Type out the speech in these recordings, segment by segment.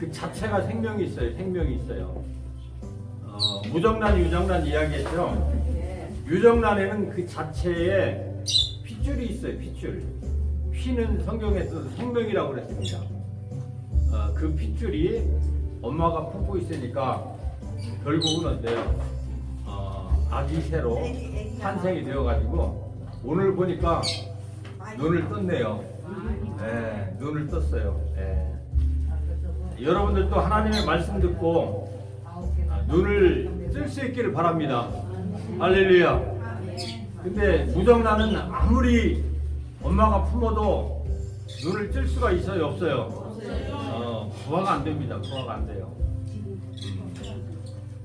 그 자체가 생명이 있어요. 생명이 있어요. 무정란, 유정란 이야기했죠. 유정란에는 그 자체에 핏줄이 있어요. 핏줄. 피는 성경에서 생명이라고 그랬습니다. 그 핏줄이 엄마가 품고 있으니까 결국은 어때요? 아기 새로 탄생이 되어가지고 오늘 보니까 눈을 떴네요. 네, 눈을 떴어요. 네. 여러분들도 하나님의 말씀 듣고 눈을 뜰 수 있기를 바랍니다. 할렐루야. 근데 무정란은 아무리 엄마가 품어도 눈을 뜰 수가 있어요, 없어요? 부화가 안 됩니다. 부화가 안 돼요.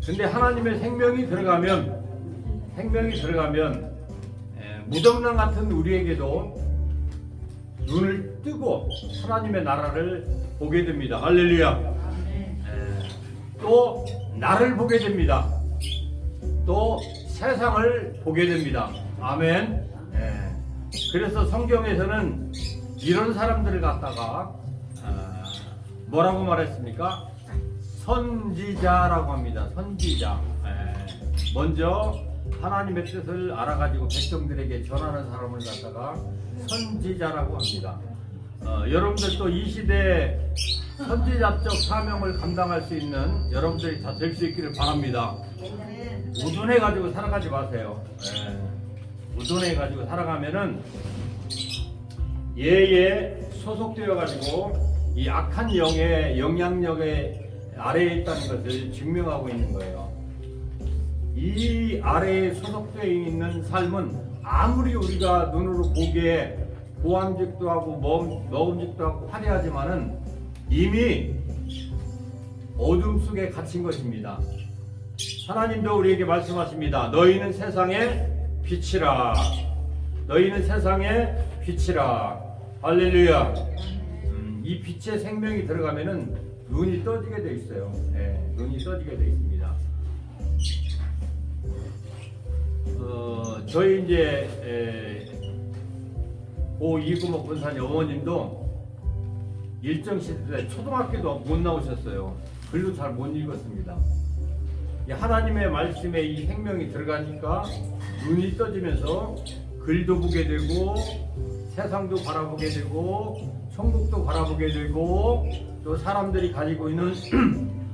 근데 하나님의 생명이 들어가면 무정란 같은 우리에게도 눈을 뜨고 하나님의 나라를 보게 됩니다. 할렐루야. 또 나를 보게 됩니다. 또 세상을 보게 됩니다. 아멘. 그래서 성경에서는 이런 사람들을 갖다가 뭐라고 말했습니까? 선지자라고 합니다. 선지자. 먼저 하나님의 뜻을 알아가지고 백성들에게 전하는 사람을 갖다가 선지자라고 합니다. 여러분들도 이 시대에 선지자적 사명을 감당할 수 있는 여러분들이 다 될 수 있기를 바랍니다. 우둔해가지고 살아가지 마세요. 우둔해가지고 살아가면은 예에 소속되어가지고 이 악한 영의 영향력에 아래에 있다는 것을 증명하고 있는 거예요. 이 아래에 소속되어 있는 삶은 아무리 우리가 눈으로 보기에 보암직도 하고 먹음직도 하고 화려하지만은 이미 어둠 속에 갇힌 것입니다. 하나님도 우리에게 말씀하십니다. 너희는 세상의 빛이라. 너희는 세상의 빛이라. 할렐루야. 이 빛의 생명이 들어가면은 눈이 떠지게 돼 있어요. 눈이 떠지게 돼 있습니다. 저희 이제 고 이구목 권사님 어머님도 일정 시대 초등학교도 못 나오셨어요. 글도 잘 못 읽었습니다. 하나님의 말씀에 이 생명이 들어가니까 눈이 떠지면서 글도 보게 되고 세상도 바라보게 되고 천국도 바라보게 되고 또 사람들이 가지고 있는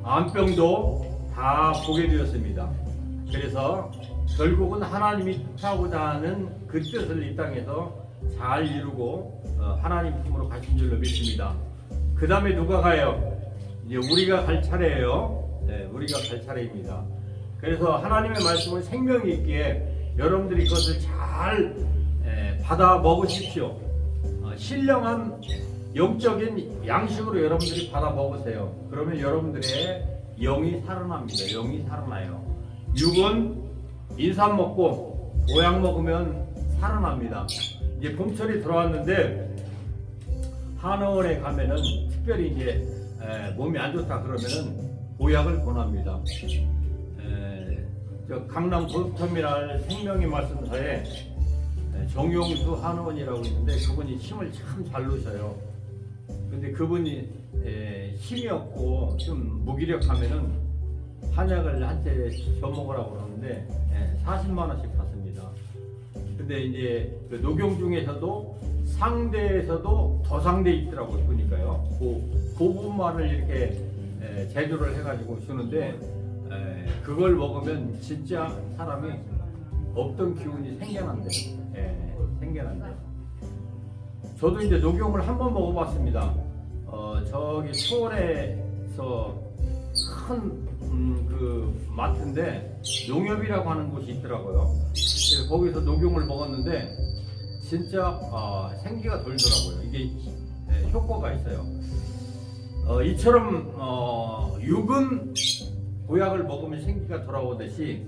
암병도 다 보게 되었습니다. 그래서 결국은 하나님이 뜻하고자 하는 그 뜻을 이 땅에서 잘 이루고 하나님 품으로 가신 줄로 믿습니다. 그 다음에 누가 가요? 이제 우리가 갈 차례예요. 네, 우리가 갈 차례입니다. 그래서 하나님의 말씀은 생명이 있기에 여러분들이 그것을 잘 받아 먹으십시오. 신령한 영적인 양식으로 여러분들이 받아 먹으세요. 그러면 여러분들의 영이 살아납니다. 영이 살아나요. 육은 인삼 먹고 보약 먹으면 살아납니다. 이제 봄철이 들어왔는데 한의원에 가면은 특별히 이제 몸이 안 좋다 그러면은 보약을 권합니다. 저 강남 고속터미널 생명의 말씀사에 정용수 한의원이라고 있는데 그분이 침을 참 잘 놓으셔요. 근데 그분이 힘이 없고 좀 무기력하면은 한약을 한테 줘먹으라고 그러는데 40만 원씩 받습니다. 근데 이제 그 녹용 중에서도 상대에서도 더 상대 있더라고요. 보니까요. 그 부분만을 이렇게 제조를 해가지고 주는데 그걸 먹으면 진짜 사람이 없던 기운이 생겨난대요. 생겨난대요. 저도 이제 녹용을 한번 먹어봤습니다. 저기 수원에서 큰 그 마트인데 농협이라고 하는 곳이 있더라고요. 그래서 거기서 녹용을 먹었는데 진짜 생기가 돌더라고요. 이게 효과가 있어요. 이처럼 육은 보약을 먹으면 생기가 돌아오듯이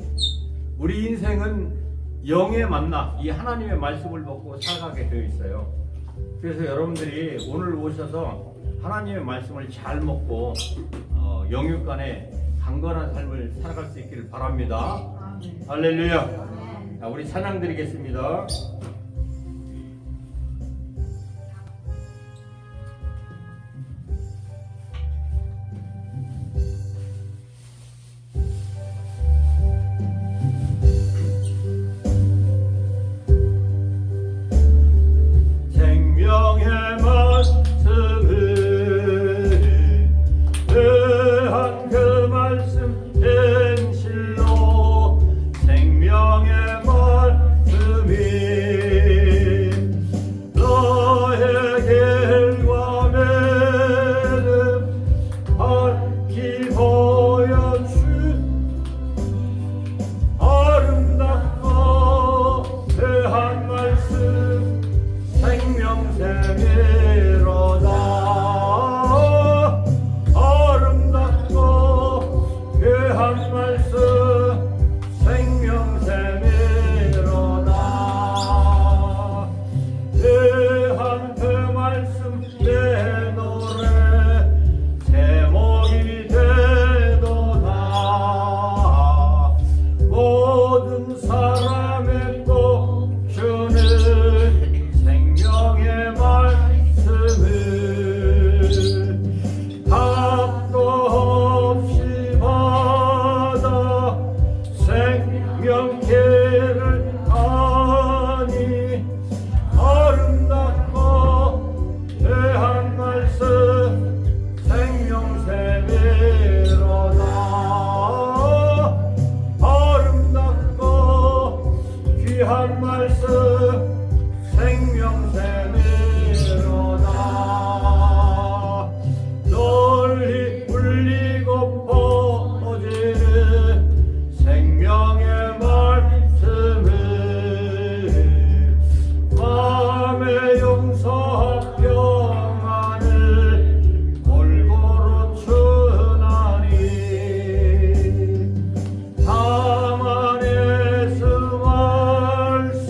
우리 인생은 영의 만나, 이 하나님의 말씀을 먹고 살아가게 되어 있어요. 그래서 여러분들이 오늘 오셔서 하나님의 말씀을 잘 먹고 영육간에 강건한 삶을 살아갈 수 있기를 바랍니다. 할렐루야. 자, 우리 찬양 드리겠습니다. 울리고 퍼지는 생명의 말씀을 마음의 용서 평안을 골고루 주나니 다만에서 말씀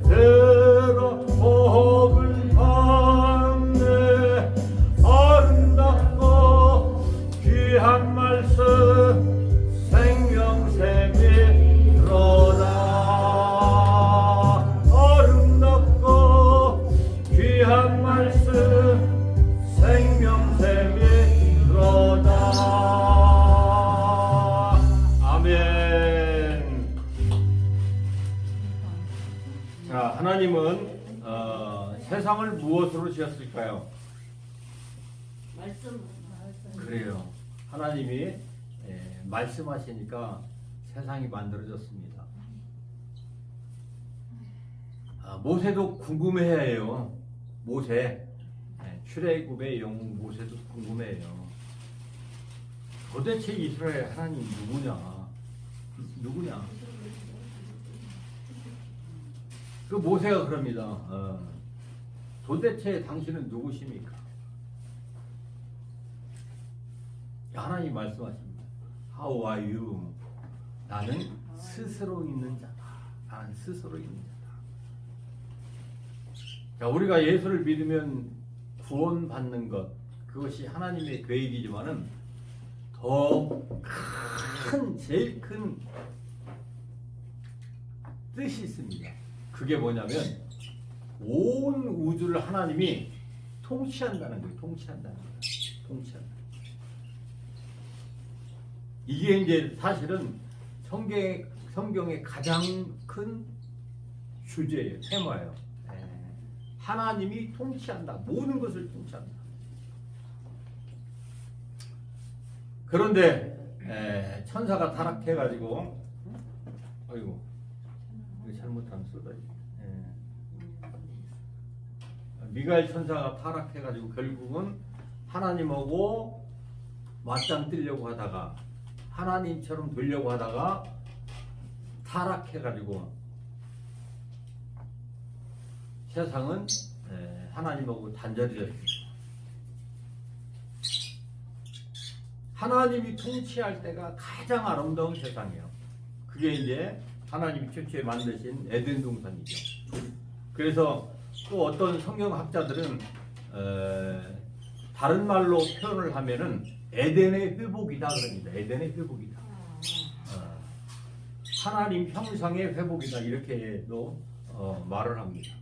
들어 복을 받네 아름답고 귀한 말씀 생명샘이 들어다 아름답고 귀한 말씀 생명샘이 들어다 아멘. 자, 하나님은 세상을 무엇으로 지었을까요? 말씀. 그래요. 하나님이 말씀하시니까 세상이 만들어졌습니다. 모세도 궁금해해요. 모세 출애굽의 영웅 모세도 궁금해해요. 도대체 이스라엘 하나님 누구냐? 그 모세가 그럽니다. 도대체 당신은 누구십니까? 하나님 말씀하십니다. How are you? 나는 스스로 있는 자다. 나는 스스로 있는 자다. 자, 우리가 예수를 믿으면 구원받는 것, 그것이 하나님의 계획이지만은 제일 큰 뜻이 있습니다. 그게 뭐냐면 온 우주를 하나님이 통치한다는 거예요. 통치한다. 이게 이제 사실은 성경의 가장 큰 주제예요. 테마예요. 하나님이 통치한다. 모든 것을 통치한다. 그런데 천사가 타락해가지고 아이고 이거 잘못하면 쏟아지. 미가엘 천사가 타락해가지고 결국은 하나님하고 맞짱 뜨려고 하다가 하나님처럼 되려고 하다가 타락해가지고 세상은 하나님하고 단절해졌습니다. 하나님이 통치할 때가 가장 아름다운 세상이에요. 그게 이제 하나님이 최초에 만드신 에덴 동산이죠. 그래서 또 어떤 성경학자들은 다른 말로 표현을 하면은 에덴의 회복이다 그럽니다. 에덴의 회복이다. 하나님 형상의 회복이다 이렇게도 말을 합니다.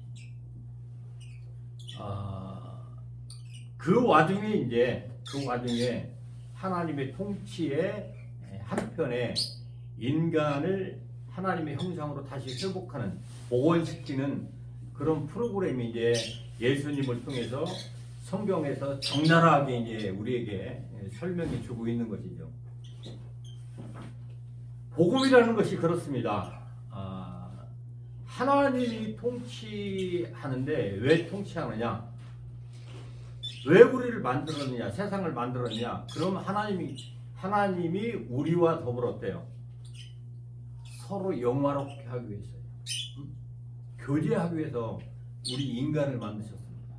그 와중에 하나님의 통치의 한편에 인간을 하나님의 형상으로 다시 회복하는 복원시키는 그런 프로그램이 이제 예수님을 통해서 성경에서 적나라하게 이제 우리에게 설명해 주고 있는 것이죠. 복음이라는 것이 그렇습니다. 하나님이 통치하는데 왜 통치하느냐? 왜 우리를 만들었느냐? 세상을 만들었느냐? 그럼 하나님이 우리와 더불어 어때요? 서로 영화롭게 하기 위해서요. 교제하기 위해서 우리 인간을 만드셨습니다.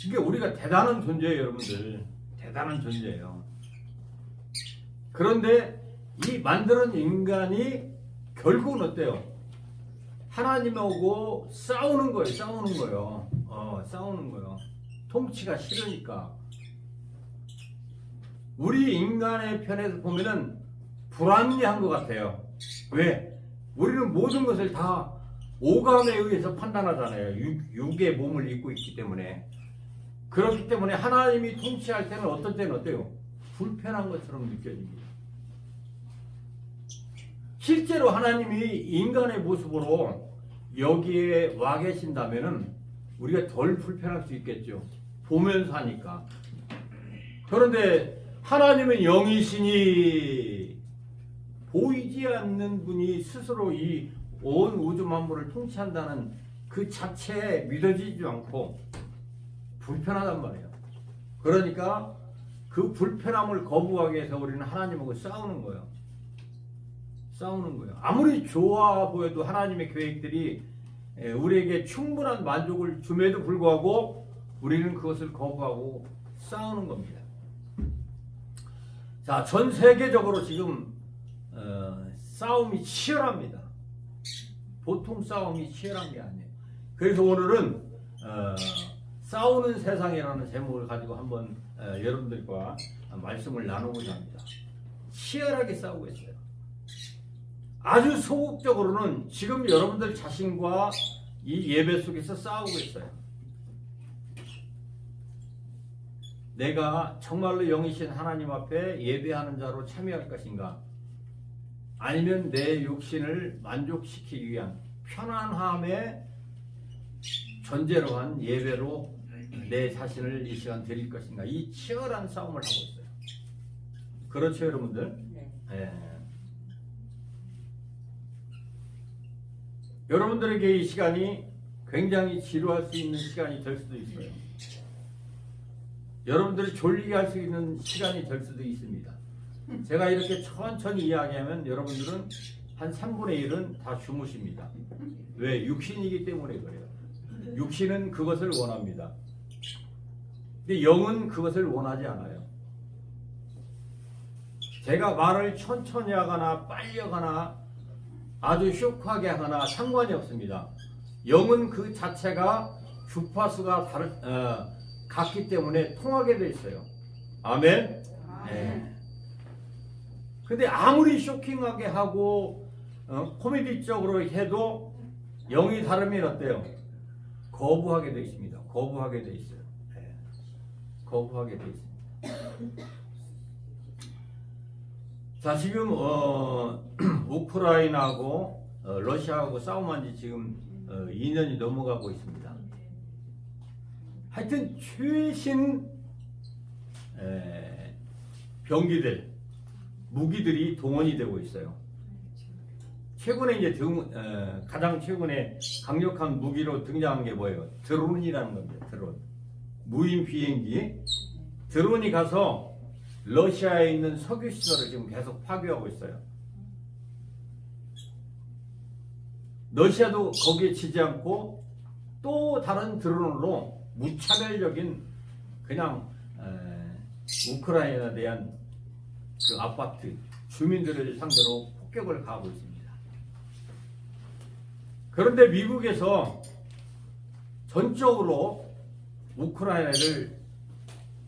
그러니까 우리가 대단한 존재예요, 여러분들. 대단한 존재예요. 그런데 이 만드는 인간이 결국은 어때요? 하나님하고 싸우는 거예요. 싸우는 거예요. 통치가 싫으니까. 우리 인간의 편에서 보면은 불합리한 것 같아요. 왜? 우리는 모든 것을 다 오감에 의해서 판단하잖아요. 육의 몸을 입고 있기 때문에. 그렇기 때문에 하나님이 통치할 때는 어떤 때는 어때요? 불편한 것처럼 느껴집니다. 실제로 하나님이 인간의 모습으로 여기에 와 계신다면은 우리가 덜 불편할 수 있겠죠. 보면서 하니까. 그런데 하나님은 영이시니 보이지 않는 분이 스스로 이 온 우주 만물을 통치한다는 그 자체에 믿어지지 않고 불편하단 말이에요. 그러니까 그 불편함을 거부하기 위해서 우리는 하나님하고 싸우는 거예요. 싸우는 거예요. 아무리 좋아 보여도 하나님의 계획들이 우리에게 충분한 만족을 줌에도 불구하고 우리는 그것을 거부하고 싸우는 겁니다. 자, 전 세계적으로 지금 싸움이 치열합니다. 보통 싸움이 치열한 게 아니에요. 그래서 오늘은 싸우는 세상이라는 제목을 가지고 한번 여러분들과 말씀을 나누고자 합니다. 치열하게 싸우고 있어요. 아주 소극적으로는 지금 여러분들 자신과 이 예배 속에서 싸우고 있어요. 내가 정말로 영이신 하나님 앞에 예배하는 자로 참여할 것인가? 아니면 내 육신을 만족시키기 위한 편안함의 존재로 한 예배로 내 자신을 이 시간 드릴 것인가? 이 치열한 싸움을 하고 있어요. 그렇죠, 여러분들? 네. 여러분들에게 이 시간이 굉장히 지루할 수 있는 시간이 될 수도 있어요. 여러분들이 졸리게 할 수 있는 시간이 될 수도 있습니다. 제가 이렇게 천천히 이야기하면 여러분들은 한 3분의 1은 다 주무십니다. 왜? 육신이기 때문에 그래요. 육신은 그것을 원합니다. 근데 영은 그것을 원하지 않아요. 제가 말을 천천히 하거나 빨리 하거나 아주 쇼크하게 하거나 상관이 없습니다. 영은 그 자체가 주파수가 같기 때문에 통하게 돼 있어요. 아멘? 네. 근데 아무리 쇼킹하게 하고 코미디적으로 해도 영이 다르면 어때요? 거부하게 돼 있습니다. 거부하게 돼 있어요. 네. 거부하게 돼 있습니다. 자, 지금 우크라이나하고 러시아하고 싸움한 지 지금 2년이 넘어가고 있습니다. 하여튼 최신 병기들, 무기들이 동원이 되고 있어요. 최근에 이제 가장 최근에 강력한 무기로 등장한 게 뭐예요? 드론이라는 겁니다. 드론. 무인 비행기. 드론이 가서 러시아에 있는 석유 시설을 지금 계속 파괴하고 있어요. 러시아도 거기에 지지 않고 또 다른 드론으로 무차별적인 그냥 우크라이나에 대한 그 아파트 주민들을 상대로 폭격을 가하고 있습니다. 그런데 미국에서 전적으로 우크라이나를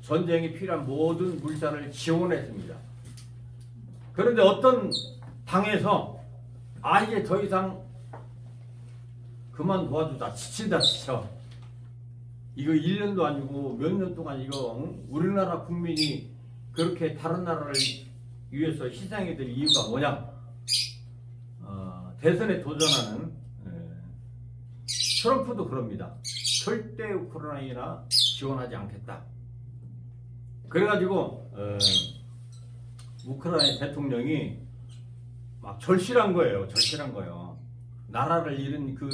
전쟁이 필요한 모든 물자를 지원했습니다. 그런데 어떤 당에서 이제 더 이상 그만 도와주자. 지친다 지쳐. 이거 1년도 아니고 몇 년 동안 이거 우리나라 국민이 그렇게 다른 나라를 위해서 희생해야 될 이유가 뭐냐? 대선에 도전하는 트럼프도 그럽니다. 절대 우크라이나 지원하지 않겠다. 그래가지고 우크라이나 대통령이 막 절실한 거예요. 절실한 거예요. 나라를 잃은 그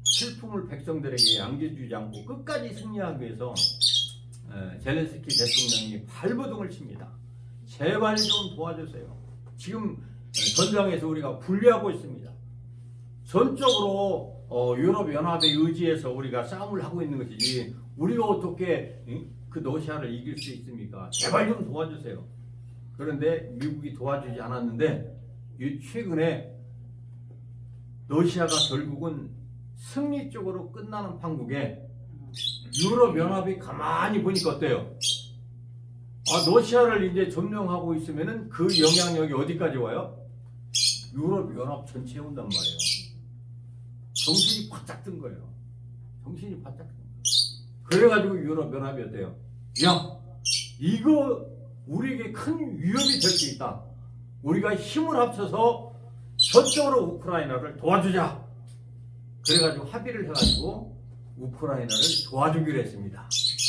슬픔을 백성들에게 안겨주지 않고 끝까지 승리하기 위해서 젤렌스키 대통령이 발버둥을 칩니다. 제발 좀 도와주세요. 지금 전장에서 우리가 분리하고 있습니다. 전적으로 유럽연합에 의지해서 우리가 싸움을 하고 있는 것이지 우리가 어떻게 그 러시아를 이길 수 있습니까? 제발 좀 도와주세요. 그런데 미국이 도와주지 않았는데 최근에 러시아가 결국은 승리 쪽으로 끝나는 판국에 유럽연합이 가만히 보니까 어때요? 러시아를 이제 점령하고 있으면은 그 영향력이 어디까지 와요? 유럽연합 전체에 온단 말이에요. 정신이 바짝 든 거예요. 정신이 바짝 든 거예요. 그래가지고 유럽연합이 어때요? 야, 이거 우리에게 큰 위협이 될 수 있다. 우리가 힘을 합쳐서 저쪽으로 우크라이나를 도와주자. 그래가지고 합의를 해가지고 우크라이나를 도와주기로 했습니다.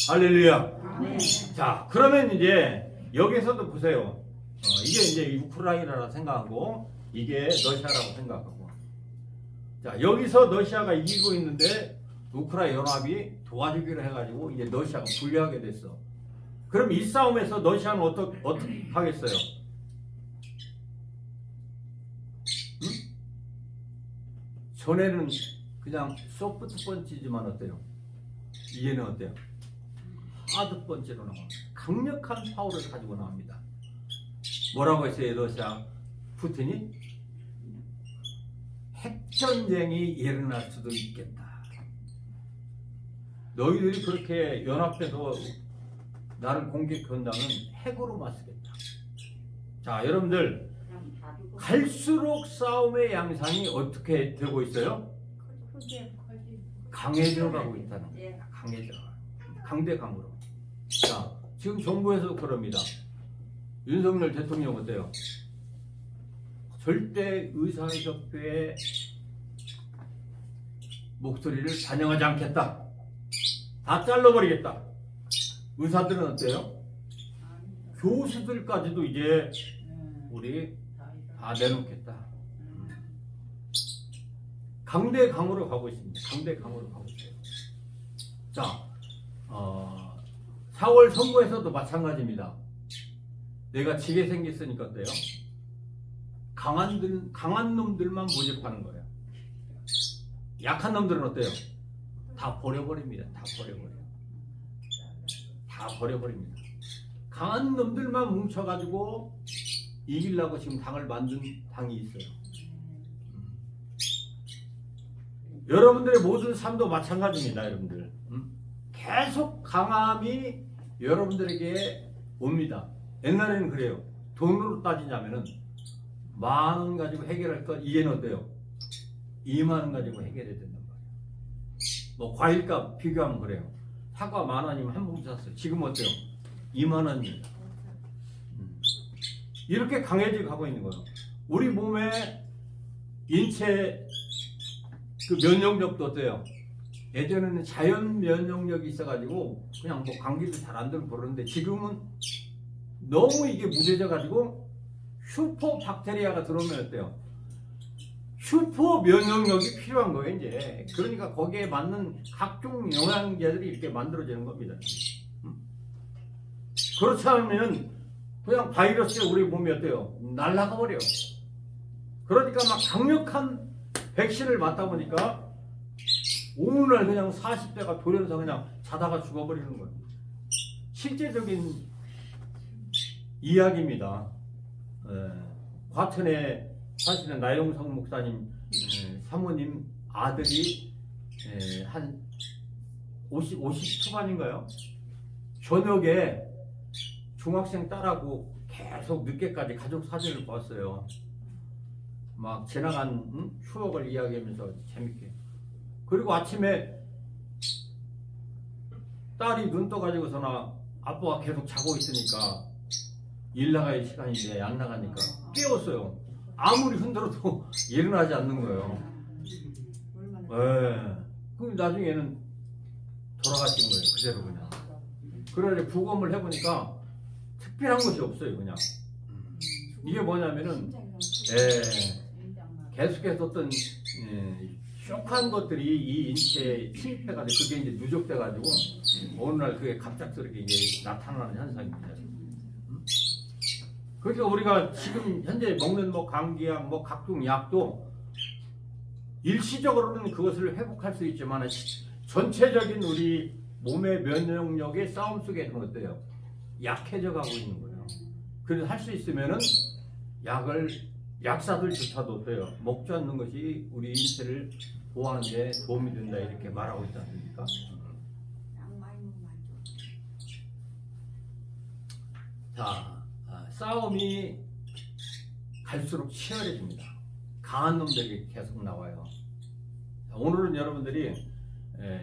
할렐루야. 네. 자, 그러면 이제 여기서도 보세요. 이게 이제 우크라이나라 생각하고 이게 러시아라고 생각하고 자, 여기서 러시아가 이기고 있는데 우크라이나 연합이 도와주기로 해가지고 이제 러시아가 불리하게 됐어. 그럼 이 싸움에서 러시아는 어떻게 하겠어요? 응? 전에는 그냥 소프트 펀치지만 어때요? 이제는 어때요? 하드 펀치로 나와. 강력한 파워를 가지고 나옵니다. 뭐라고 했어요, 러시아? 푸틴이? 핵전쟁이 일어날 수도 있겠다. 너희들이 그렇게 연합해서 나를 공격한다면 핵으로 맞서겠다. 자, 여러분들 갈수록 싸움의 양상이 어떻게 되고 있어요? 강해져 가고 있다는 거예요. 강해져. 강대강으로. 자, 지금 정부에서도 그럽니다. 윤석열 대통령 어때요? 절대 의사협회의 목소리를 반영하지 않겠다. 다 잘라버리겠다. 의사들은 어때요? 교수들까지도 이제 우리 다 내놓겠다. 강대강으로 가고 있습니다. 강대강으로 가고 있어요. 자, 4월 선거에서도 마찬가지입니다. 내가 지게 생겼으니까 어때요? 강한 놈들만 모집하는 거예요. 약한 놈들은 어때요? 다 버려버립니다. 다 버려버립니다. 강한 놈들만 뭉쳐가지고 이기려고 지금 당을 만든 당이 있어요. 여러분들의 모든 삶도 마찬가지입니다, 여러분들. 계속 강함이 여러분들에게 옵니다. 옛날에는 그래요. 돈으로 따지자면은 10,000원 가지고 해결할 것, 이제는 어때요? 20,000원 가지고 해결해야 된단 말이에요. 뭐 과일값 비교하면 그래요. 사과 10,000원이면 한 봉지 샀어요. 지금 어때요? 20,000원입니다. 이렇게 강해져 가고 있는 거예요. 우리 몸의 인체 그 면역력도 어때요? 예전에는 자연 면역력이 있어가지고 그냥 뭐 감기도 잘 안 들고 그러는데 지금은 너무 이게 무뎌져 가지고 슈퍼 박테리아가 들어오면 어때요? 슈퍼 면역력이 필요한 거예요, 이제. 그러니까 거기에 맞는 각종 영양제들이 이렇게 만들어지는 겁니다. 그렇지 않으면 그냥 바이러스 우리 몸이 어때요? 날아가 버려. 그러니까 막 강력한 백신을 맞다 보니까 오늘날 그냥 40대가 돌연사 그냥 자다가 죽어버리는 거예요. 실제적인 이야기입니다. 과천에 사실은 나영성 목사님 사모님 아들이 한 50 초반인가요? 저녁에 중학생 딸하고 계속 늦게까지 가족 사진을 봤어요. 막 지나간 추억을 이야기하면서 재밌게. 그리고 아침에 딸이 눈 떠가지고서나 아빠가 계속 자고 있으니까 일 나갈 시간인데 안 나가니까 깨웠어요. 아무리 흔들어도 일어나지 않는 거예요. 그럼 나중에는 돌아가신 거예요. 그대로 그냥. 그래서 부검을 해보니까 특별한 것이 없어요. 그냥. 이게 뭐냐면은 계속해서 어떤 쇼크한 것들이 이 인체에 침입해가지고 그게 이제 누적돼가지고 어느 날 그게 갑작스럽게 이제 나타나는 현상입니다. 그러니까 우리가 지금 현재 먹는 뭐 감기약, 뭐 각종 약도 일시적으로는 그것을 회복할 수 있지만 전체적인 우리 몸의 면역력의 싸움 속에서는 어때요? 약해져 가고 있는 거예요. 그래서 할 수 있으면은 약사들조차도 어때요? 먹지 않는 것이 우리 인체를 보호하는 데 도움이 된다 이렇게 말하고 있지 않습니까? 자, 싸움이 갈수록 치열해집니다. 강한 놈들이 계속 나와요. 오늘은 여러분들이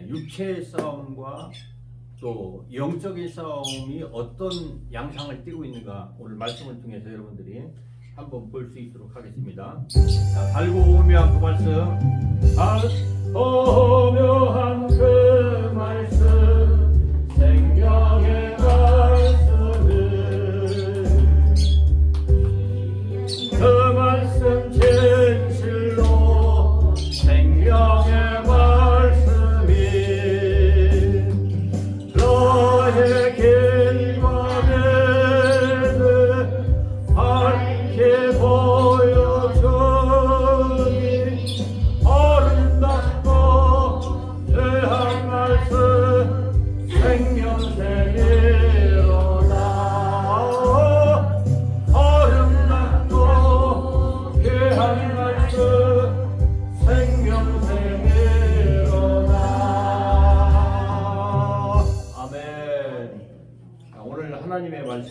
육체의 싸움과 또 영적인 싸움이 어떤 양상을 띠고 있는가 오늘 말씀을 통해서 여러분들이 한번 볼 수 있도록 하겠습니다. 자, 달고 오묘한 그 말씀, 오묘한 그 말씀, 생명의 말씀을 그 말씀 진실로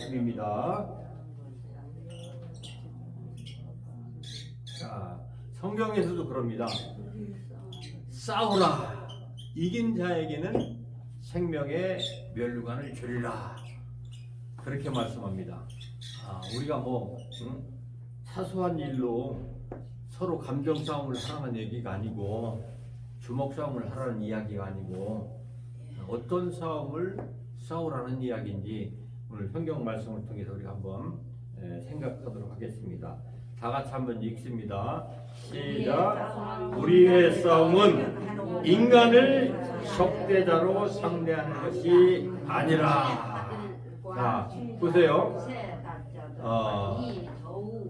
말씀입니다. 자, 성경에서도 그럽니다. 싸우라. 이긴 자에게는 생명의 면류관을 주리라. 그렇게 말씀합니다. 우리가 사소한 일로 서로 감정 싸움을 하라는 얘기가 아니고, 주먹 싸움을 하라는 이야기가 아니고, 어떤 싸움을 싸우라는 이야기인지 오늘 성경 말씀을 통해서 우리가 한번 생각하도록 하겠습니다. 다 같이 한번 읽습니다. 시작. 우리의 싸움은 인간을 적대자로 상대하는 것이 아니라. 자, 보세요.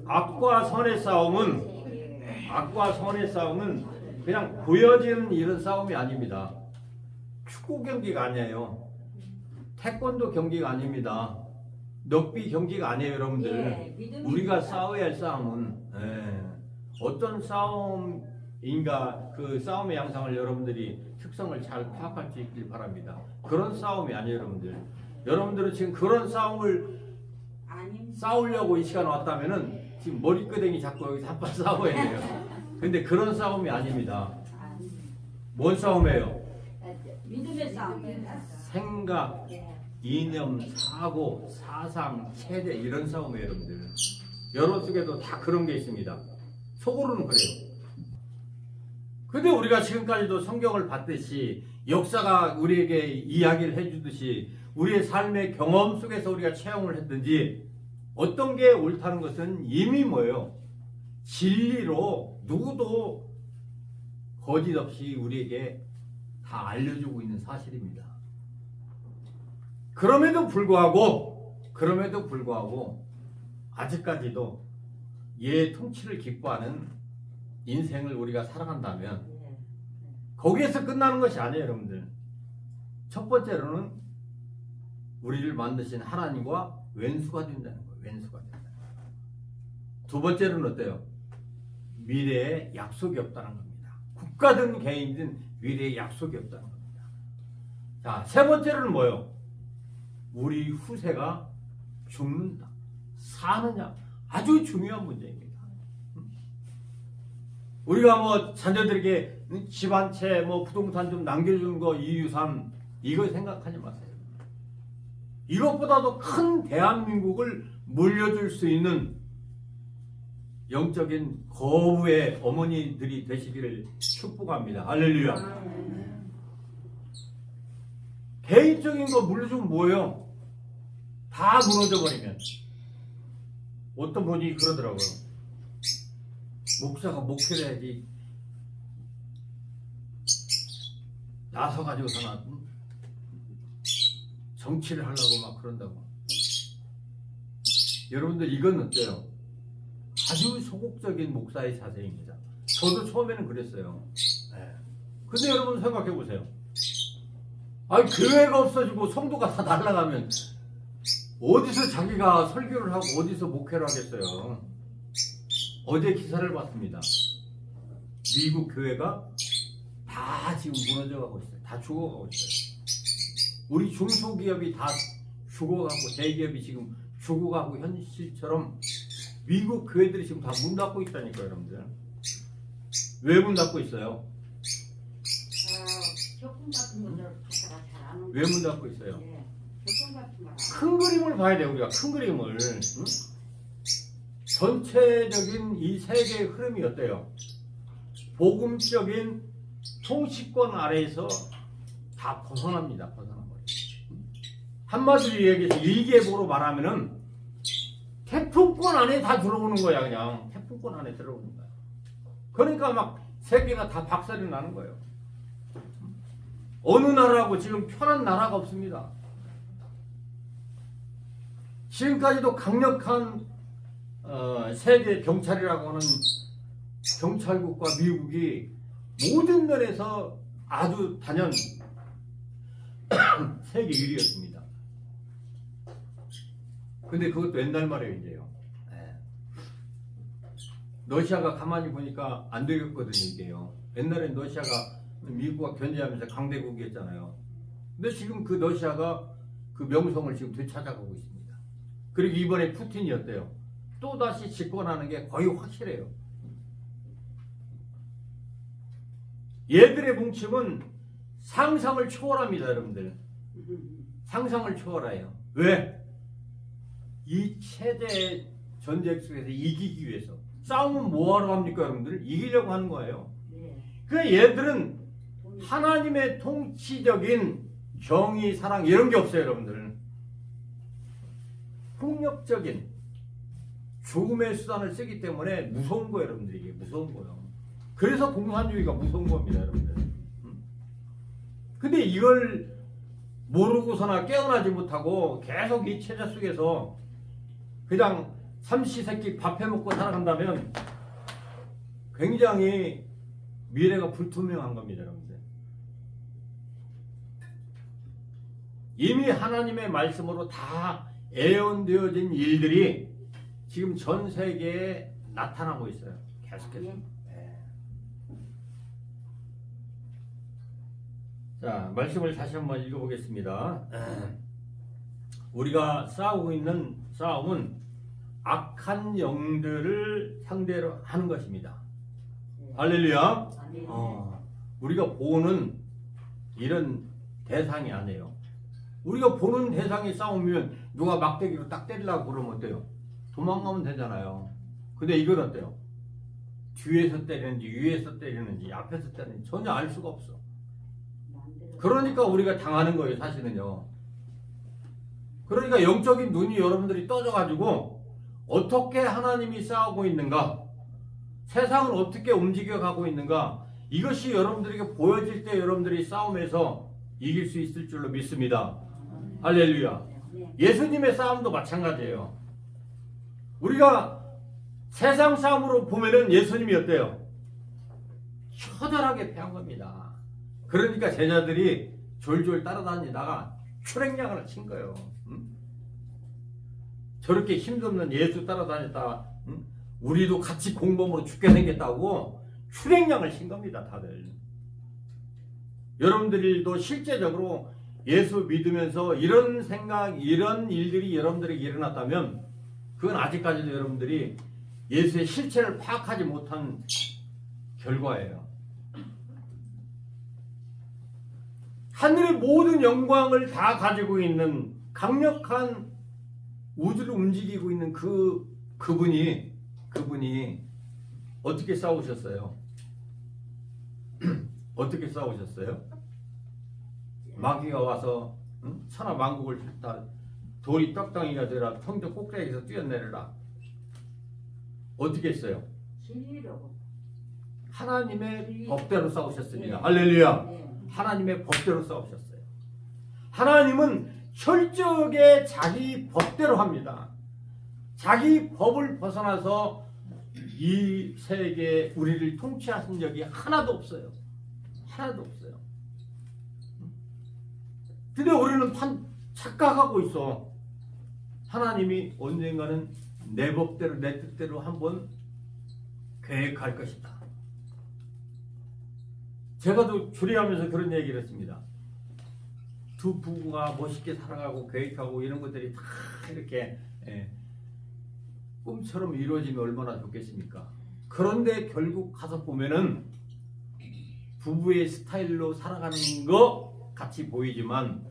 악과 선의 싸움은 그냥 보여지는 이런 싸움이 아닙니다. 축구 경기가 아니에요. 태권도 경기가 아닙니다. 럭비 경기가 아니에요, 여러분들. 우리가 싸워야 할 싸움은 어떤 싸움인가, 그 싸움의 양상을 여러분들이 특성을 잘 파악할 수 있길 바랍니다. 그런 싸움이 아니에요, 여러분들. 여러분들은 지금 그런 싸움을 싸우려고 이 시간 왔다면은 지금 머리끄댕이 잡고 여기서 한판 싸워야 돼요. 근데 그런 싸움이 아닙니다. 뭔 싸움이에요? 믿음의 싸움. 생각, 이념, 사고, 사상, 체대 이런 싸움이에요, 여러분들. 여러 속에도 다 그런 게 있습니다. 속으로는 그래요. 근데 우리가 지금까지도 성경을 봤듯이 역사가 우리에게 이야기를 해주듯이 우리의 삶의 경험 속에서 우리가 체험을 했든지 어떤 게 옳다는 것은 이미 뭐예요? 진리로 누구도 거짓 없이 우리에게 다 알려주고 있는 사실입니다. 그럼에도 불구하고 아직까지도 얘의 통치를 기뻐하는 인생을 우리가 살아간다면 거기에서 끝나는 것이 아니에요, 여러분들. 첫 번째로는 우리를 만드신 하나님과 왼수가 된다는 거예요. 왼수가 된다. 두 번째로는 어때요? 미래에 약속이 없다는 겁니다. 국가든 개인든 미래에 약속이 없다는 겁니다. 자, 세 번째로는 뭐예요? 우리 후세가 죽는다, 사느냐, 아주 중요한 문제입니다. 우리가 자녀들에게 집 한 채, 부동산 좀 남겨주는 거, 이유산, 이거 생각하지 마세요. 이것보다도 큰 대한민국을 물려줄 수 있는 영적인 거부의 어머니들이 되시기를 축복합니다. 할렐루야. 개인적인 거 물려주면 뭐예요? 다 무너져 버리면. 어떤 분이 그러더라고요. 목사가 목회를 해야지 나서가지고서나 정치를 하려고 막 그런다고. 여러분들 이건 어때요? 아주 소극적인 목사의 자세입니다. 저도 처음에는 그랬어요. 근데 여러분 생각해 보세요. 교회가 없어지고 성도가 다 날아가면 어디서 자기가 설교를 하고 어디서 목회를 하겠어요. 어제 기사를 봤습니다. 미국 교회가 다 지금 무너져가고 있어요. 다 죽어가고 있어요. 우리 중소기업이 다 죽어가고 대기업이 지금 죽어가고 현실처럼 미국 교회들이 지금 다 문 닫고 있다니까요, 여러분들. 왜 문 닫고 있어요? 교권 같은 것들 갖다가 잘 안 오고. 왜 문 닫고 있어요? 네. 교권 같은 거. 큰 그림을 봐야 돼요, 우리가. 큰 그림을. 응? 전체적인 이 세계의 흐름이 어때요? 복음적인 통치권 아래에서 다 벗어납니다. 벗어나버려요. 한마디로 얘기해서 일개보로 말하면은 태풍권 안에 다 들어오는 거야. 그냥 태풍권 안에 들어오는 거야. 그러니까 막 세계가 다 박살이 나는 거예요. 어느 나라하고 지금 편한 나라가 없습니다. 지금까지도 강력한 세계 경찰이라고 하는 경찰국과 미국이 모든 면에서 아주 단연 세계 1위였습니다. 근데 그것도 옛날 말이에요, 이제요. 러시아가 가만히 보니까 안 되겠거든요, 이게요. 옛날엔 러시아가 미국과 견제하면서 강대국이었잖아요. 근데 지금 그 러시아가 그 명성을 지금 되찾아가고 있습니다. 그리고 이번에 푸틴이었대요. 또다시 집권하는 게 거의 확실해요. 얘들의 뭉침은 상상을 초월합니다, 여러분들. 상상을 초월해요. 왜? 이 최대 전쟁 속에서 이기기 위해서. 싸움은 뭐하러 합니까, 여러분들? 이기려고 하는 거예요. 네. 그러니까 얘들은 하나님의 통치적인 정의, 사랑 이런 게 없어요, 여러분들. 폭력적인 죽음의 수단을 쓰기 때문에 무서운 거예요, 여러분들. 이게 무서운 거예요. 그래서 공산주의가 무서운 겁니다, 여러분들. 근데 이걸 모르고서나 깨어나지 못하고 계속 이 체제 속에서 그냥 삼시세끼 밥 해먹고 살아간다면 굉장히 미래가 불투명한 겁니다, 여러분들. 이미 하나님의 말씀으로 다 예언되어진 일들이 지금 전 세계에 나타나고 있어요. 계속해서. 네. 자, 말씀을 다시 한번 읽어보겠습니다. 우리가 싸우고 있는 싸움은 악한 영들을 상대로 하는 것입니다. 할렐루야. 우리가 보는 이런 대상이 아니에요. 우리가 보는 대상이 싸우면 누가 막대기로 딱 때리려고 그러면 어때요? 도망가면 되잖아요. 근데 이건 어때요? 뒤에서 때리는지 위에서 때리는지 앞에서 때리는지 전혀 알 수가 없어. 그러니까 우리가 당하는 거예요, 사실은요. 그러니까 영적인 눈이 여러분들이 떠져가지고 어떻게 하나님이 싸우고 있는가, 세상을 어떻게 움직여가고 있는가, 이것이 여러분들에게 보여질 때 여러분들이 싸움에서 이길 수 있을 줄로 믿습니다. 할렐루야. 예수님의 싸움도 마찬가지예요. 우리가 세상 싸움으로 보면은 예수님이 어때요? 처절하게 패한 겁니다. 그러니까 제자들이 졸졸 따라다니다가 출행량을 친 거예요. 저렇게 힘없는 예수 따라다녔다가 우리도 같이 공범으로 죽게 생겼다고 출행량을 친 겁니다, 다들. 여러분들도 실제적으로 예수 믿으면서 이런 생각, 이런 일들이 여러분들에게 일어났다면 그건 아직까지도 여러분들이 예수의 실체를 파악하지 못한 결과예요. 하늘의 모든 영광을 다 가지고 있는 강력한 우주를 움직이고 있는 그분이 어떻게 싸우셨어요? 어떻게 싸우셨어요? 마귀가 와서 천하 만국을 다 돌이 떡덩이가 되라 성전 꼭대기에서 뛰어내려라. 어떻게 했어요? 진리로. 하나님의 법대로 싸우셨습니다. 할렐루야. 하나님의 법대로 싸우셨어요. 하나님은 철저하게 자기 법대로 합니다. 자기 법을 벗어나서 이 세계 우리를 통치하신 적이 하나도 없어요. 하나도 없어요. 근데 우리는 착각하고 있어. 하나님이 언젠가는 내 법대로 내 뜻대로 한번 계획할 것이다. 제가 또 주례하면서 그런 얘기를 했습니다. 두 부부가 멋있게 살아가고 계획하고 이런 것들이 다 이렇게 꿈처럼 이루어지면 얼마나 좋겠습니까? 그런데 결국 가서 보면은 부부의 스타일로 살아가는 거 같이 보이지만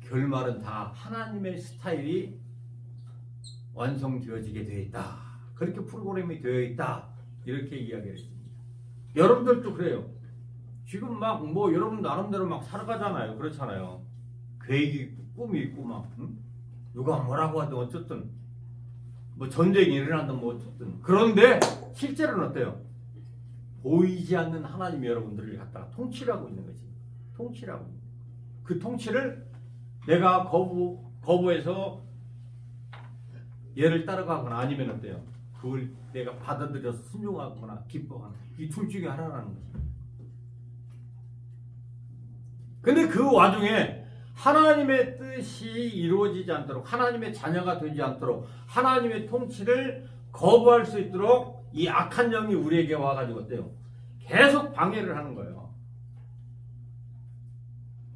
결말은 다 하나님의 스타일이 완성되어지게 되어 있다. 그렇게 프로그램이 되어 있다. 이렇게 이야기를 했습니다. 여러분들도 그래요. 지금 막 여러분 나름대로 막 살아가잖아요. 그렇잖아요. 계획이 있고 꿈이 있고 막 누가 뭐라고 하든 어쨌든 전쟁이 일어난다 어쨌든. 그런데 실제로는 어때요? 보이지 않는 하나님이 여러분들을 갖다가 통치를 하고 있는 거지. 통치를 하고 있는 거지. 그 통치를 내가 거부해서 얘를 따라가거나 아니면 어때요? 그걸 내가 받아들여서 순종하거나 기뻐하거나 이 둘 중에 하나라는 거지. 근데 그 와중에 하나님의 뜻이 이루어지지 않도록, 하나님의 자녀가 되지 않도록, 하나님의 통치를 거부할 수 있도록 이 악한 영이 우리에게 와가지고 어때요? 계속 방해를 하는 거예요.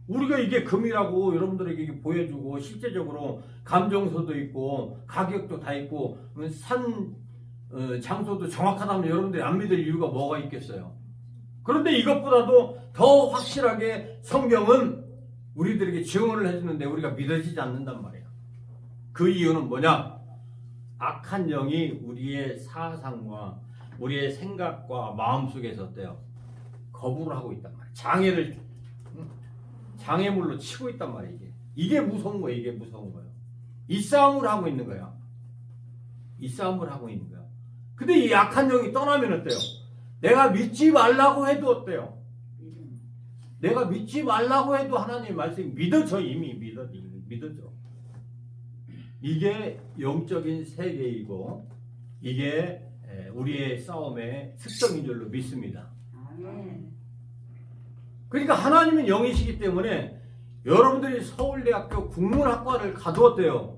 우리가 이게 금이라고 여러분들에게 이게 보여주고 실제적으로 감정서도 있고 가격도 다 있고 산 장소도 정확하다면 여러분들이 안 믿을 이유가 뭐가 있겠어요? 그런데 이것보다도 더 확실하게 성경은 우리들에게 증언을 해주는데 우리가 믿어지지 않는단 말이야. 그 이유는 뭐냐? 악한 영이 우리의 사상과 우리의 생각과 마음속에서 어때요? 거부를 하고 있단 말이야. 장애물로 치고 있단 말이야. 이게 무서운 거예요. 이게 무서운 거예요. 이 싸움을 하고 있는 거야. 이 싸움을 하고 있는 거야. 근데 이 악한 영이 떠나면 어때요? 내가 믿지 말라고 해도 어때요? 내가 믿지 말라고 해도 하나님의 말씀이 믿어져. 이미 믿어져. 이게 영적인 세계이고 이게 우리의 싸움의 특성인 줄로 믿습니다. 아멘. 그러니까 하나님은 영이시기 때문에 여러분들이 서울대학교 국문학과를 가두었대요.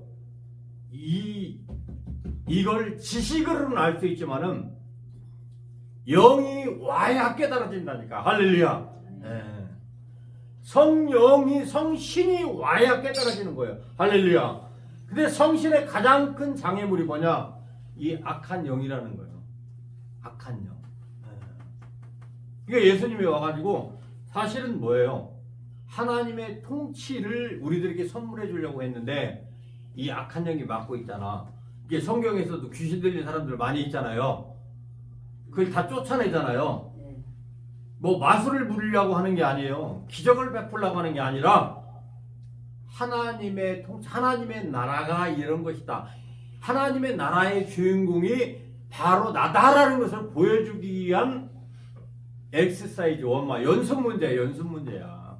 이걸 지식으로는 알 수 있지만은 영이 와야 깨달아진다니까. 할렐루야. 성령이 성신이 와야 깨달아지는 거예요. 할렐루야. 근데 성신의 가장 큰 장애물이 뭐냐? 이 악한 영이라는 거예요. 악한 영. 그러니까 예수님이 와가지고 사실은 뭐예요? 하나님의 통치를 우리들에게 선물해 주려고 했는데 이 악한 영이 막고 있잖아. 이게 성경에서도 귀신 들린 사람들 많이 있잖아요. 그걸 다 쫓아내잖아요. 뭐 마술을 부리려고 하는 게 아니에요. 기적을 베풀려고 하는 게 아니라 하나님의 나라가 이런 것이다. 하나님의 나라의 주인공이 바로 나다라는 것을 보여주기 위한 엑서사이즈 원마 연습 문제야.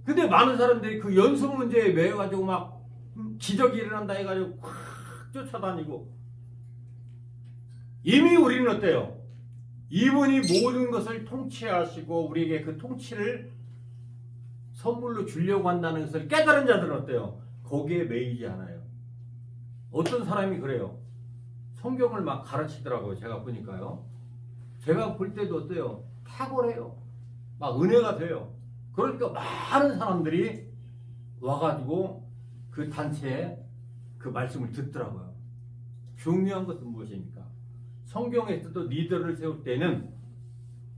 근데 많은 사람들이 그 연습 문제에 매여가지고 막 기적이 일어난다 해가지고 확 쫓아다니고 이미 우리는 어때요? 이분이 모든 것을 통치하시고 우리에게 그 통치를 선물로 주려고 한다는 것을 깨달은 자들은 어때요? 거기에 매이지 않아요. 어떤 사람이 그래요. 성경을 막 가르치더라고요. 제가 보니까요. 제가 볼 때도 어때요? 탁월해요. 막 은혜가 돼요. 그러니까 많은 사람들이 와가지고 그 단체에 그 말씀을 듣더라고요. 중요한 것은 무엇입니까? 성경에서도 리더를 세울 때는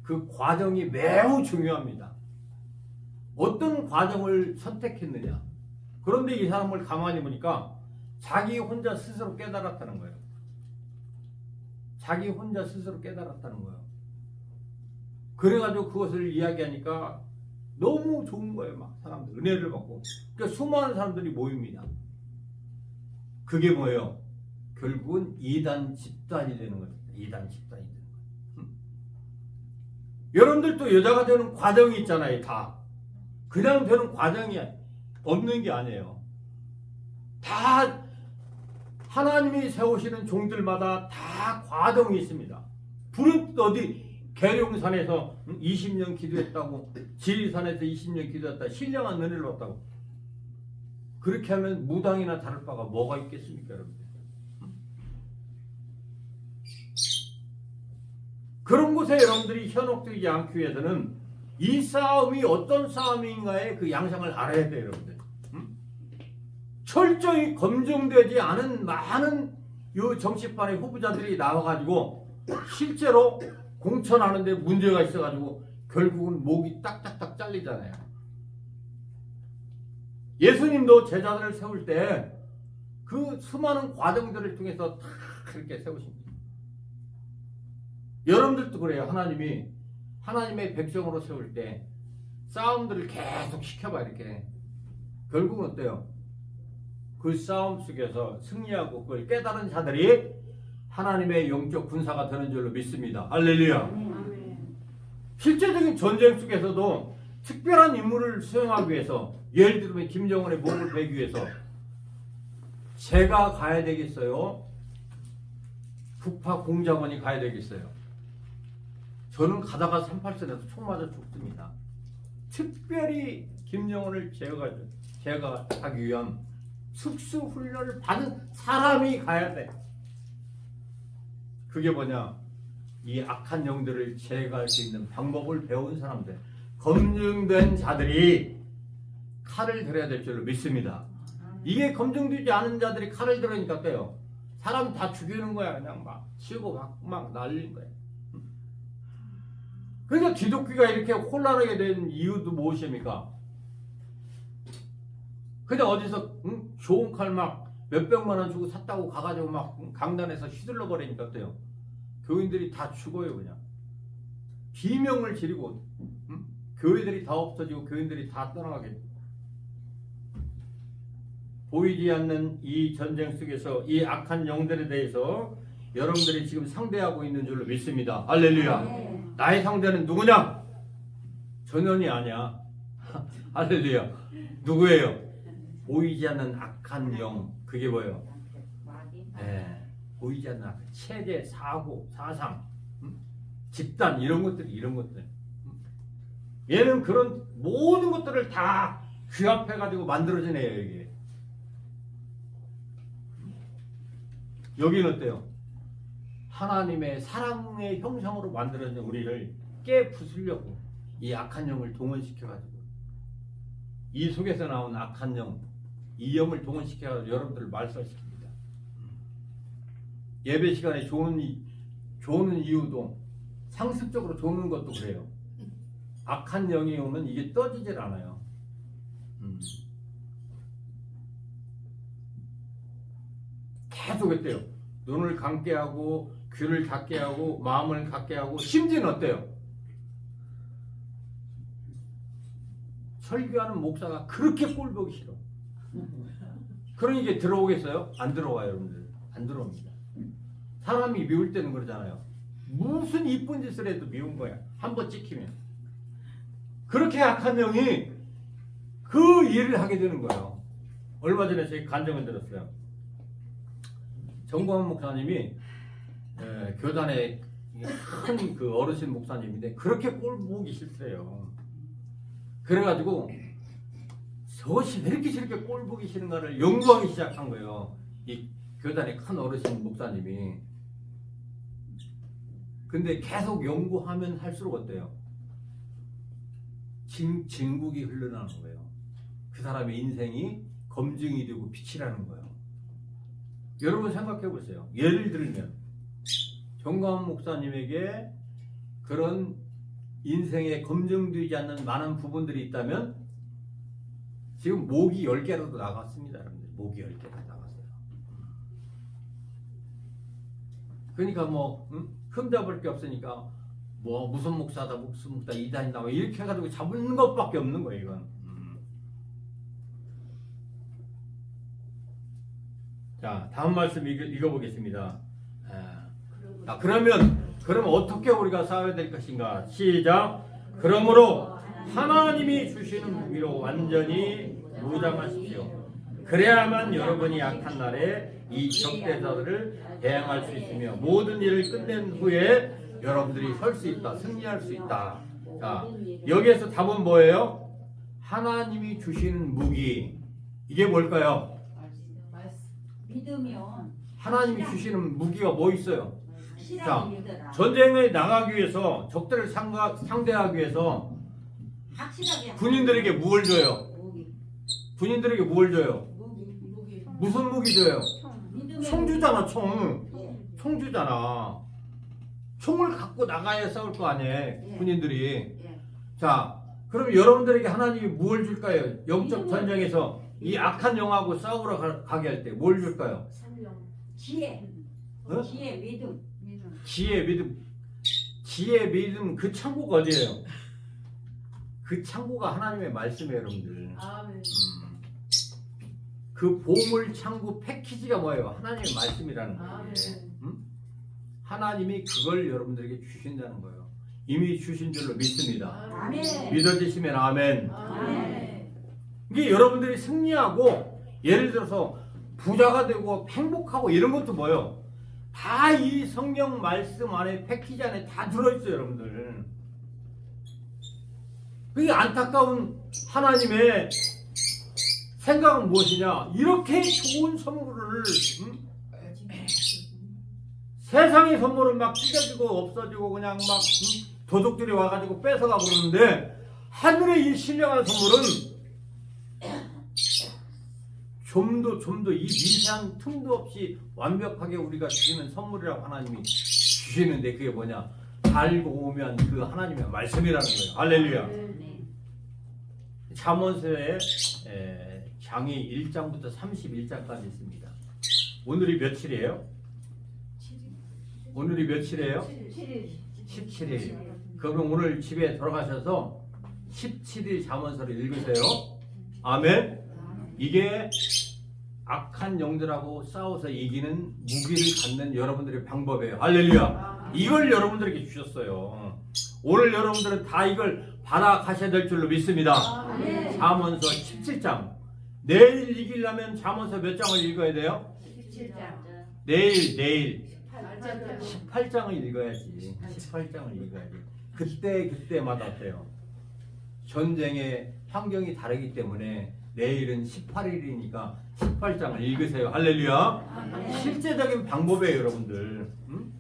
그 과정이 매우 중요합니다. 어떤 과정을 선택했느냐. 그런데 이 사람을 가만히 보니까 자기 혼자 스스로 깨달았다는 거예요. 자기 혼자 스스로 깨달았다는 거예요. 그래가지고 그것을 이야기하니까 너무 좋은 거예요. 막 사람들 은혜를 받고. 그러니까 수많은 사람들이 모입니다. 그게 뭐예요? 결국은 이단 집단이 되는 거죠. 이단 집단이 되는 거예요. 여러분들도 여자가 되는 과정이 있잖아요. 다. 그냥 되는 과정이 없는 게 아니에요. 다 하나님이 세우시는 종들마다 다 과정이 있습니다. 불은 어디 계룡산에서 20년 기도했다고, 지리산에서 20년 기도했다, 신령한 은혜를 받다고. 그렇게 하면 무당이나 다를 바가 뭐가 있겠습니까, 여러분? 그런 곳에 여러분들이 현혹되지 않기 위해서는 이 싸움이 어떤 싸움인가의 그 양상을 알아야 돼요, 여러분들. 철저히 검증되지 않은 많은 요 정치판의 후보자들이 나와가지고 실제로 공천하는데 문제가 있어가지고 결국은 목이 딱딱딱 잘리잖아요. 예수님도 제자들을 세울 때 그 수많은 과정들을 통해서 다 그렇게 세우십니다. 여러분들도 그래요. 하나님이 하나님의 백성으로 세울 때 싸움들을 계속 시켜봐. 이렇게 결국은 어때요? 그 싸움 속에서 승리하고 그걸 깨달은 자들이 하나님의 영적 군사가 되는 줄로 믿습니다. 할렐루야. 실제적인 전쟁 속에서도 특별한 임무를 수행하기 위해서, 예를 들면 김정은의 목을 베기 위해서 제가 가야 되겠어요? 북파 공작원이 가야 되겠어요? 저는 가다가 38선에서 총 맞아 죽습니다. 특별히 김정은을 제거하기 위한 특수훈련을 받은 사람이 가야 돼. 그게 뭐냐? 이 악한 영들을 제거할 수 있는 방법을 배운 사람들. 검증된 자들이 칼을 들어야 될 줄로 믿습니다. 이게 검증되지 않은 자들이 칼을 들으니까 어때요? 사람 다 죽이는 거야. 그냥 막 치고 막 날리는 거야. 그러니까 기독교가 이렇게 혼란하게 된 이유도 무엇입니까? 그냥 어디서 좋은 칼 막 몇백만 원 주고 샀다고 가가지고 막 강단에서 휘둘러 버리니까 어때요? 교인들이 다 죽어요. 그냥 비명을 지르고 교회들이 다 없어지고 교인들이 다 떠나가게. 보이지 않는 이 전쟁 속에서 이 악한 영들에 대해서 여러분들이 지금 상대하고 있는 줄로 믿습니다. 할렐루야. 나의 상대는 누구냐? 전현이 아니야. 할렐루야. 누구예요? 보이지 않는 악한 영. 그게 뭐예요? 보이지 않는 악한 체제, 사고, 사상, 집단 이런 것들. 얘는 그런 모든 것들을 다 규합해가지고 만들어진 애예요. 이게. 여기는 어때요? 하나님의 사랑의 형상으로 만들어진 우리를 깨부수려고 이 악한 영을 동원시켜가지고 이 속에서 나온 악한 영, 이 영을 동원시켜가지고 여러분들을 말살시킵니다. 예배 시간에 조는 이유도 상습적으로 조는 것도 그래요. 악한 영이 오면 이게 떠지질 않아요. 계속 했대요. 눈을 감게 하고 귀를 닫게 하고 마음을 갖게 하고 심지어는 어때요? 설교하는 목사가 그렇게 꼴보기 싫어. 그러니까 들어오겠어요? 안 들어와요. 여러분들 안 들어옵니다. 사람이 미울 때는 그러잖아요. 무슨 이쁜 짓을 해도 미운 거야. 한번 찍히면 그렇게 악한 영이 그 일을 하게 되는 거예요. 얼마 전에 저희 간증을 들었어요. 정광훈 목사님이 교단의 큰 그 어르신 목사님인데 그렇게 꼴 보기 싫대요. 그래가지고 저것이 왜 이렇게 저렇게 꼴 보기 싫은가를 연구하기 시작한 거예요. 이 교단의 큰 어르신 목사님이. 근데 계속 연구하면 할수록 어때요? 진국이 흘러나오는 거예요. 그 사람의 인생이 검증이 되고 빛이라는 거예요. 여러분 생각해 보세요. 예를 들면 정광훈 목사님에게 그런 인생에 검증되지 않는 많은 부분들이 있다면 지금 목이 10개라도 나갔습니다. 여러분들 목이 10개라도 나갔어요. 그러니까 뭐 흠잡을 게 없으니까 뭐 무슨 목사다 무슨 목사 이단이다 뭐 이렇게 해가지고 잡는 것밖에 없는 거예요. 이건. 자, 다음 말씀 읽어보겠습니다. 그러면 어떻게 우리가 싸워야 될 것인가? 시작. 그러므로 하나님이 주시는 무기로 완전히 무장하십시오. 그래야만 여러분이 약한 날에 이 적대자들을 대항할 수 있으며 모든 일을 끝낸 후에 여러분들이 설 수 있다, 승리할 수 있다. 자, 여기에서 답은 뭐예요? 하나님이 주시는 무기. 이게 뭘까요? 믿으면 하나님이 주시는 무기가 뭐 있어요? 자, 확실하게 믿어라. 전쟁에 나가기 위해서 적들을 상대하기 위해서 확실하게 군인들에게 무엇을 줘요? 무기. 군인들에게 무엇을 줘요? 무기. 무슨 무기 줘요? 믿으면 총 주잖아, 총. 예. 총 주잖아. 총을 갖고 나가야 싸울 거 아니에요, 군인들이. 예. 자, 그럼 여러분들에게 하나님이 무엇을 줄까요? 영적 믿음을- 전쟁에서 이 악한 영하고 싸우러 가게 할 때 뭘 줄까요? 지혜. 어? 지혜 믿음. 지혜, 믿음, 그 창고가 어디예요? 그 창고가 하나님의 말씀이에요, 여러분들. 그 보물 창고 패키지가 뭐예요? 하나님의 말씀이라는 거예요. 하나님이 그걸 여러분들에게 주신다는 거예요. 이미 주신 줄로 믿습니다. 아멘. 믿어지시면 아멘. 아멘. 이게 여러분들이 승리하고 예를 들어서 부자가 되고 행복하고 이런 것도 뭐예요? 다 이 성경 말씀 안에 패키지 안에 다 들어있어요, 여러분들. 그게 안타까운 하나님의 생각은 무엇이냐? 이렇게 좋은 선물을 세상의 선물은 막 찢어지고 없어지고 그냥 막 도둑들이 와가지고 뺏어가 그러는데 하늘의 이 신령한 선물은 좀 더 이 미세한 틈도 없이 완벽하게 우리가 주시는 선물이라고 하나님이 주시는데, 그게 뭐냐? 달고 오면 그 하나님의 말씀이라는 거예요. 할렐루야. 네. 잠언서에 장이 1장부터 31장까지 있습니다. 오늘이 며칠이에요? 오늘이 며칠이에요? 17일. 그러면 오늘 집에 돌아가셔서 17일 잠언서를 읽으세요. 아멘. 이게 악한 영들하고 싸워서 이기는 무기를 갖는 여러분들의 방법이에요. 할렐루야. 이걸 여러분들에게 주셨어요. 오늘 여러분들은 다 이걸 받아 가셔야 될 줄로 믿습니다. 잠언서 17장. 내일 이기려면 잠언서 몇 장을 읽어야 돼요? 17장. 내일 18장을 읽어야지. 18장을 읽어야지. 그때마다 어때요? 전쟁의 환경이 다르기 때문에 내일은 18일이니까 18장을 읽으세요. 할렐루야. 실제적인 방법이에요, 여러분들. 응?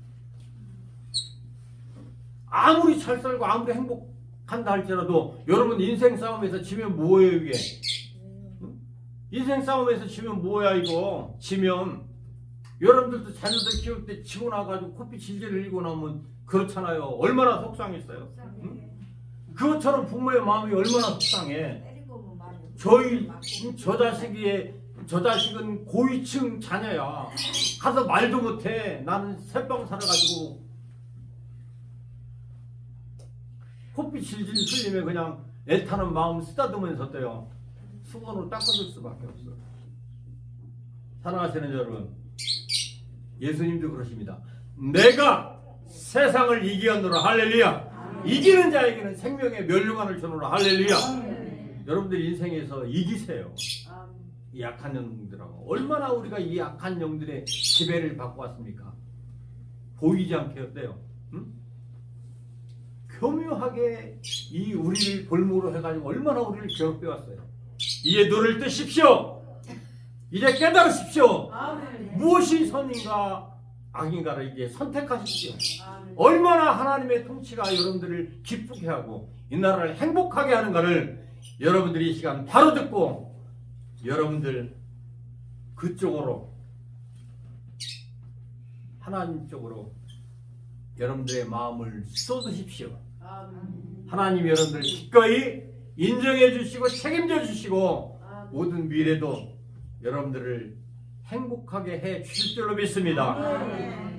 아무리 잘 살고 아무리 행복한다 할지라도 여러분 인생 싸움에서 지면 뭐예요, 이게? 응? 인생 싸움에서 지면 뭐야, 이거? 지면 여러분들도 자녀들 키울 때 지고 나가지고 코피 질질 흘리고 나면 그렇잖아요. 얼마나 속상했어요. 응? 그것처럼 부모의 마음이 얼마나 속상해. 저 자식은 고위층 자녀야. 가서 말도 못해. 나는 새빵 살아가지고 코피 질질 흘리면 그냥 애타는 마음 쓰다듬으면서 어때요? 수건으로 닦아줄 수밖에 없어. 사랑하시는 여러분, 예수님도 그러십니다. 내가 세상을 이기었노라. 할렐루야. 이기는 자에게는 생명의 면류관을 주노라. 할렐루야. 여러분들 인생에서 이기세요. 이 약한 영들하고. 얼마나 우리가 이 약한 영들의 지배를 받고 왔습니까? 보이지 않게 어때요? 응? 교묘하게 이 우리를 볼모로 해가지고 얼마나 우리를 괴롭혀 왔어요. 이제 눈을 뜨십시오. 이제 깨달으십시오. 무엇이 선인가 악인가를 이제 선택하십시오. 얼마나 하나님의 통치가 여러분들을 기쁘게 하고 이 나라를 행복하게 하는가를 여러분들이 이 시간 바로 듣고 여러분들 그쪽으로, 하나님 쪽으로 여러분들의 마음을 쏟으십시오. 하나님 여러분들을 기꺼이 인정해 주시고 책임져 주시고 모든 미래도 여러분들을 행복하게 해 주실 줄로 믿습니다.